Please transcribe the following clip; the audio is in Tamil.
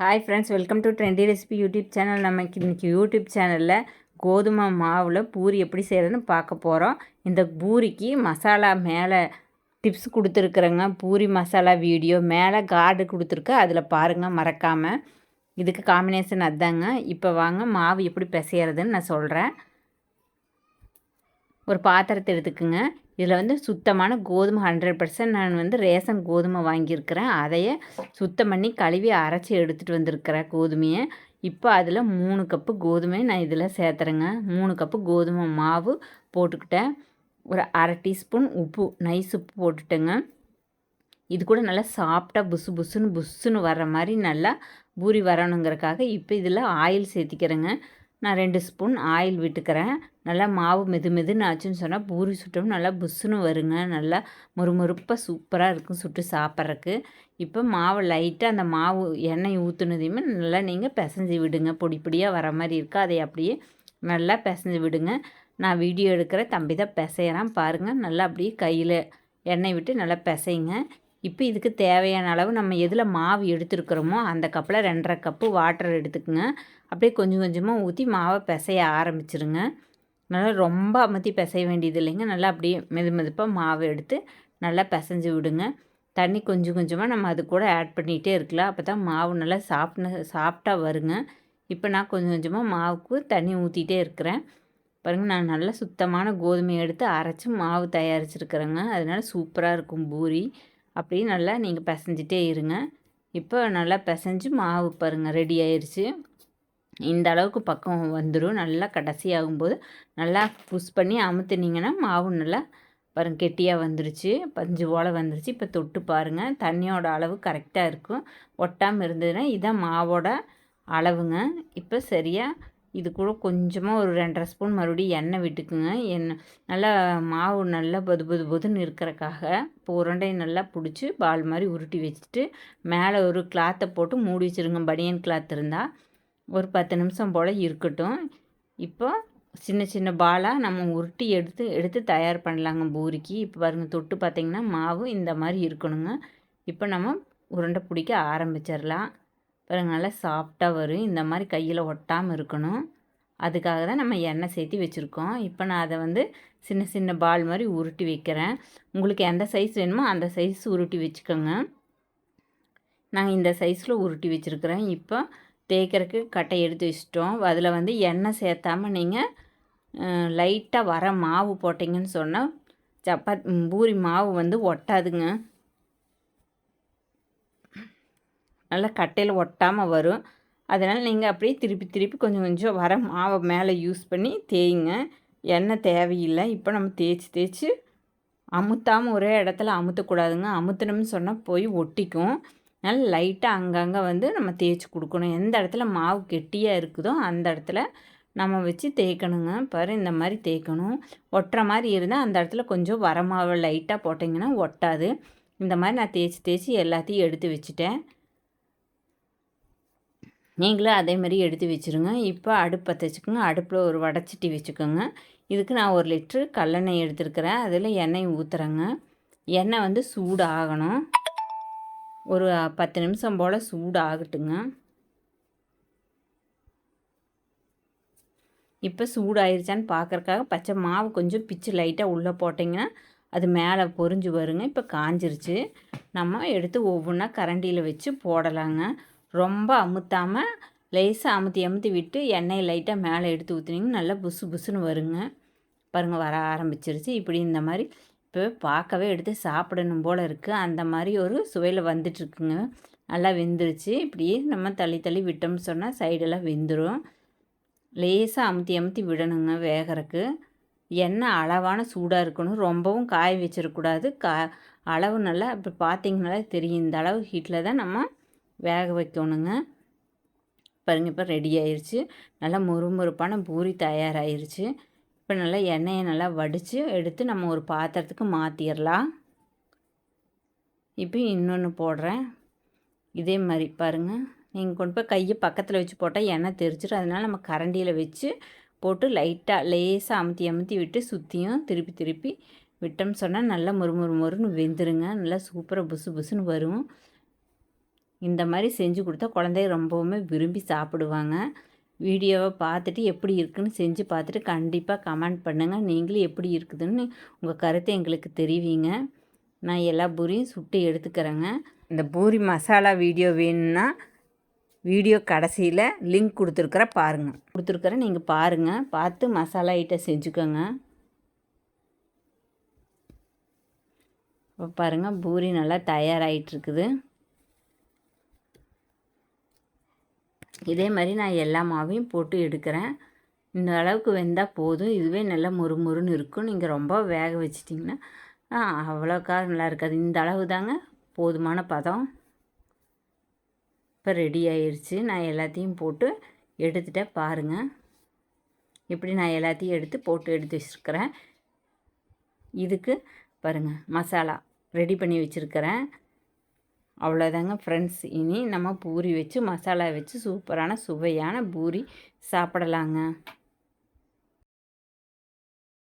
Hi friends, welcome to trendy recipe YouTube channel. நமக்கு இன்றைக்கி யூடியூப் சேனலில் கோதுமை மாவில் பூரி எப்படி செய்கிறதுன்னு பார்க்க போகிறோம். இந்த பூரிக்கு மசாலா மேலே டிப்ஸ் கொடுத்துருக்குறேங்க. பூரி மசாலா வீடியோ மேலே கார்டு கொடுத்துருக்கு, அதில் பாருங்கள் மறக்காமல். இதுக்கு காம்பினேஷன் அதுதாங்க. இப்போ வாங்க மாவு எப்படி பிசைகிறதுன்னு நான் சொல்கிறேன். ஒரு பாத்திரத்தை எடுத்துக்குங்க. இதில் சுத்தமான கோதுமை 100% நான் ரேஷன் கோதுமை வாங்கியிருக்கிறேன். அதையே சுத்தம் பண்ணி கழுவி அரைச்சி எடுத்துகிட்டு வந்திருக்கிறேன் கோதுமையை. இப்போ அதில் 3 கப்பு கோதுமை நான் இதில் சேர்த்துறேங்க. 3 கப்பு கோதுமை மாவு போட்டுக்கிட்டேன். ஒரு அரை டீஸ்பூன் உப்பு, நைஸ் உப்பு போட்டுட்டேங்க. இது கூட நல்லா சாப்பிட்டா புஸ்ஸுன்னு வர்ற மாதிரி நல்லா பூரி வரணுங்கிறக்காக இப்போ இதில் ஆயில் சேர்த்திக்கிறேங்க. நான் 2 ஸ்பூன் ஆயில் விட்டுக்கிறேன். நல்லா மாவு மெதுன்னு ஆச்சுன்னு சொன்னால் பூரி சுட்டோம் நல்லா புஸ்ஸுன்னு வருங்க. நல்லா மொறுமொறுப்பாக சூப்பராக இருக்கும் சுட்டு சாப்பிட்றக்கு. இப்போ மாவு லைட்டாக அந்த மாவு எண்ணெய் ஊற்றுனதையுமே நல்லா நீங்கள் பிசைஞ்சு விடுங்க. பொடி பொடியாக வர மாதிரி இருக்கா, அதை அப்படியே நல்லா பிசைஞ்சு விடுங்க. நான் வீடியோ எடுக்கிற தம்பி தான் பிசையிறான் பாருங்கள். நல்லா அப்படியே கையில் எண்ணெய் விட்டு நல்லா பிசைங்க. இப்போ இதுக்கு தேவையான அளவு நம்ம எதில் மாவு எடுத்துருக்குறோமோ அந்த கப்பில் 2.5 கப்பு வாட்டர் எடுத்துக்குங்க. அப்படியே கொஞ்சம் கொஞ்சமாக ஊற்றி மாவை பிசைய ஆரம்பிச்சிருங்க. நல்லா ரொம்ப அமுத்தி பிசைய வேண்டியது இல்லைங்க. நல்லா அப்படியே மெதுப்பாக மாவு எடுத்து நல்லா பிசைஞ்சு விடுங்க. தண்ணி கொஞ்சம் கொஞ்சமாக நம்ம அது கூட ஆட் பண்ணிகிட்டே இருக்கலாம். அப்போ தான் மாவு நல்லா சாஃப்டாக வருங்க. இப்போ நான் கொஞ்சம் கொஞ்சமாக மாவுக்கு தண்ணி ஊற்றிட்டே இருக்கிறேன். பாருங்கள், நான் நல்லா சுத்தமான கோதுமையை எடுத்து அரைச்சி மாவு தயாரிச்சிருக்கிறேங்க. அதனால் சூப்பராக இருக்கும் பூரி. அப்படியே நல்லா நீங்கள் பிசைஞ்சிட்டே இருங்க. இப்போ நல்லா பிசைஞ்சு மாவு பாருங்கள் ரெடி ஆயிடுச்சு. இந்த அளவுக்கு பக்கம் வந்துடும். நல்லா கடைசி ஆகும்போது நல்லா புஷ் பண்ணி அமுத்துனீங்கன்னா மாவு நல்லா பாருங்கள் கெட்டியாக வந்துருச்சு, பஞ்சு போல் வந்துருச்சு. இப்போ தொட்டு பாருங்கள், தண்ணியோட அளவு கரெக்டாக இருக்கும். ஒட்டாமல் இருந்ததுன்னா இதுதான் மாவோட அளவுங்க. இப்போ சரியாக இது கூட கொஞ்சமாக ஒரு 2.5 ஸ்பூன் மறுபடியும் எண்ணெய் விட்டுக்குங்க. எண்ணெய் நல்லா மாவு நல்லா பொதுன்னு இருக்கிறக்காக இப்போ உருண்டையை நல்லா பிடிச்சி பால் மாதிரி உருட்டி வச்சுட்டு மேலே ஒரு கிளாத்தை போட்டு மூடி வச்சுருங்க. பனியன் கிளாத் இருந்தால் ஒரு 10 நிமிஷம் போல் இருக்கட்டும். இப்போ சின்ன சின்ன பாலாக நம்ம உருட்டி எடுத்து தயார் பண்ணலாங்க பூரிக்கு. இப்போ பாருங்கள், தொட்டு பார்த்திங்கன்னா மாவு இந்த மாதிரி இருக்கணுங்க. இப்போ நம்ம உருண்டை பிடிக்க ஆரம்பிச்சிடலாம். பாருங்கள், நல்லா சாஃப்டாக வரும். இந்த மாதிரி கையில் ஒட்டாமல் இருக்கணும். அதுக்காக தான் நம்ம எண்ணெய் சேர்த்தி வச்சுருக்கோம். இப்போ நான் அதை சின்ன சின்ன பால் மாதிரி உருட்டி வைக்கிறேன். உங்களுக்கு எந்த சைஸ் வேணுமோ அந்த சைஸ் உருட்டி வச்சுக்கோங்க. நாங்கள் இந்த சைஸில் உருட்டி வச்சுருக்கிறேன். இப்போ தேய்க்கிறதுக்கு கட்டை எடுத்து வச்சிட்டோம். அதில் எண்ணெய் சேர்த்தாமல் நீங்கள் லைட்டாக வர மாவு போட்டிங்கன்னு சொன்னால் பூரி மாவு ஒட்டாதுங்க. நல்லா கட்டையில் ஒட்டாமல் வரும். அதனால் நீங்கள் அப்படியே திருப்பி கொஞ்சம் கொஞ்சம் வர மாவை மேலே யூஸ் பண்ணி தேய்ங்க. எண்ணெய் தேவையில்லை. இப்போ நம்ம தேய்ச்சி அமுத்தாமல் ஒரே இடத்துல அமுத்தக்கூடாதுங்க. அமுத்தணும்னு சொன்னால் போய் ஒட்டிக்கும். அதனால் லைட்டாக அங்கங்கே நம்ம தேய்ச்சி கொடுக்கணும். எந்த இடத்துல மாவு கெட்டியாக இருக்குதோ அந்த இடத்துல நம்ம வச்சு தேய்க்கணுங்க. பாரு, இந்த மாதிரி தேய்க்கணும். ஒட்டுற மாதிரி இருந்தால் அந்த இடத்துல கொஞ்சம் வர மாவை லைட்டாக போட்டிங்கன்னா ஒட்டாது. இந்த மாதிரி நான் தேய்ச்சி எல்லாத்தையும் எடுத்து வச்சுட்டேன். நீங்களும் அதே மாதிரி எடுத்து வச்சுருங்க. இப்போ அடுப்பு பற்ற வச்சுக்கோங்க. அடுப்பில் ஒரு வடைச்சட்டி வச்சுக்கோங்க. இதுக்கு நான் 1 லிட்ரு கல்லெண்ணெய் எடுத்துருக்கிறேன். அதில் எண்ணெய் ஊற்றுறேங்க. எண்ணெய் சூடு ஆகணும். ஒரு 10 நிமிஷம் போல் சூடு ஆகட்டுங்க. இப்போ சூடு ஆயிடுச்சான்னு பார்க்குறக்காக பச்சை மாவு கொஞ்சம் பிச்சு லைட்டாக உள்ளே போட்டிங்கன்னா அது மேலே பொரிஞ்சு வருங்க. இப்போ காஞ்சிருச்சு. நம்ம எடுத்து ஒவ்வொன்றா கரண்டியில் வச்சு போடலாங்க. ரொம்ப அமுத்தாமல் லேசாக அமுத்தி விட்டு எண்ணெய் லைட்டாக மேலே எடுத்து ஊற்றுனீங்கன்னா நல்லா புஸ்ஸுன்னு வருங்க. பாருங்கள், வர ஆரம்பிச்சிருச்சு. இப்படி இந்த மாதிரி இப்போ பார்க்கவே எடுத்து சாப்பிடணும் போல் இருக்குது. அந்த மாதிரி ஒரு சுவையில் வந்துட்டுருக்குங்க. நல்லா வெந்துருச்சு. இப்படியே நம்ம தள்ளி விட்டோம்னு சொன்னால் சைடெல்லாம் வெந்துடும். லேசாக அமுத்தி விடணுங்க வேகிறதுக்கு. எண்ணெய் அளவான சூடாக இருக்கணும். ரொம்பவும் காய வச்சிடக்கூடாது. அளவு நல்லா இப்போ பார்த்திங்கனாலே தெரியும். இந்த அளவு ஹீட்டில் தான் நம்ம வேக வைக்கணுங்க. பாருங்கள், இப்போ ரெடி ஆயிடுச்சு. நல்லா மொறுமொறுப்பான பூரி தயாராகிருச்சு. இப்போ நல்லா எண்ணெயை நல்லா வடித்து எடுத்து நம்ம ஒரு பாத்திரத்துக்கு மாற்றிடலாம். இப்போ இன்னொன்று போடுறேன். இதே மாதிரி பாருங்கள், நீங்கள் கொண்டு போய் கையை பக்கத்தில் வச்சு போட்டால் எண்ணெய் தெரிச்சிடும். அதனால் நம்ம கரண்டியில் வச்சு போட்டு லைட்டாக லேசாக அமுத்தி விட்டு சுற்றியும் திருப்பி விட்டோம்னு சொன்னால் நல்லா மொறுன்னு வெந்துருங்க. நல்லா சூப்பராக புஸ்ஸுன்னு வரும். இந்த மாதிரி செஞ்சு கொடுத்தா குழந்தைய ரொம்பவுமே விரும்பி சாப்பிடுவாங்க. வீடியோவை பார்த்துட்டு எப்படி இருக்குதுன்னு செஞ்சு பார்த்துட்டு கண்டிப்பாக கமெண்ட் பண்ணுங்கள். நீங்களும் எப்படி இருக்குதுன்னு உங்கள் கருத்தை எங்களுக்கு தெரிவிங்க. நான் எல்லா பூரியும் சுட்டு எடுத்துக்கிறேங்க. இந்த பூரி மசாலா வீடியோ வேணும்னா வீடியோ கடைசியில் லிங்க் கொடுத்துருக்குறேன், நீங்கள் பாருங்கள். பார்த்து மசாலா ஐட்டம் செஞ்சுக்கோங்க. இப்போ பாருங்கள், பூரி நல்லா தயாராகிட்டுருக்குது. இதே மாதிரி நான் எல்லா மாவையும் போட்டு எடுக்கிறேன். இந்த அளவுக்கு வெந்தால் போதும். இதுவே நல்லா மொறுமொறுன்னு இருக்கும். நீங்கள் ரொம்ப வேக வச்சிட்டிங்கன்னா அவ்வளோக்கா நல்லா இருக்காது. இந்த அளவு தாங்க போதுமான பதம். இப்போ ரெடி ஆயிடுச்சு. நான் எல்லாத்தையும் போட்டு எடுத்துகிட்டேன் பாருங்கள். இப்படி நான் எல்லாத்தையும் எடுத்து வச்சுருக்கிறேன். இதுக்கு பாருங்கள் மசாலா ரெடி பண்ணி வச்சுருக்கிறேன். அவ்வளோதாங்க ஃப்ரெண்ட்ஸ். இனி நம்ம பூரி வச்சு மசாலா வச்சு சூப்பரான சுவையான பூரி சாப்பிடலாங்க.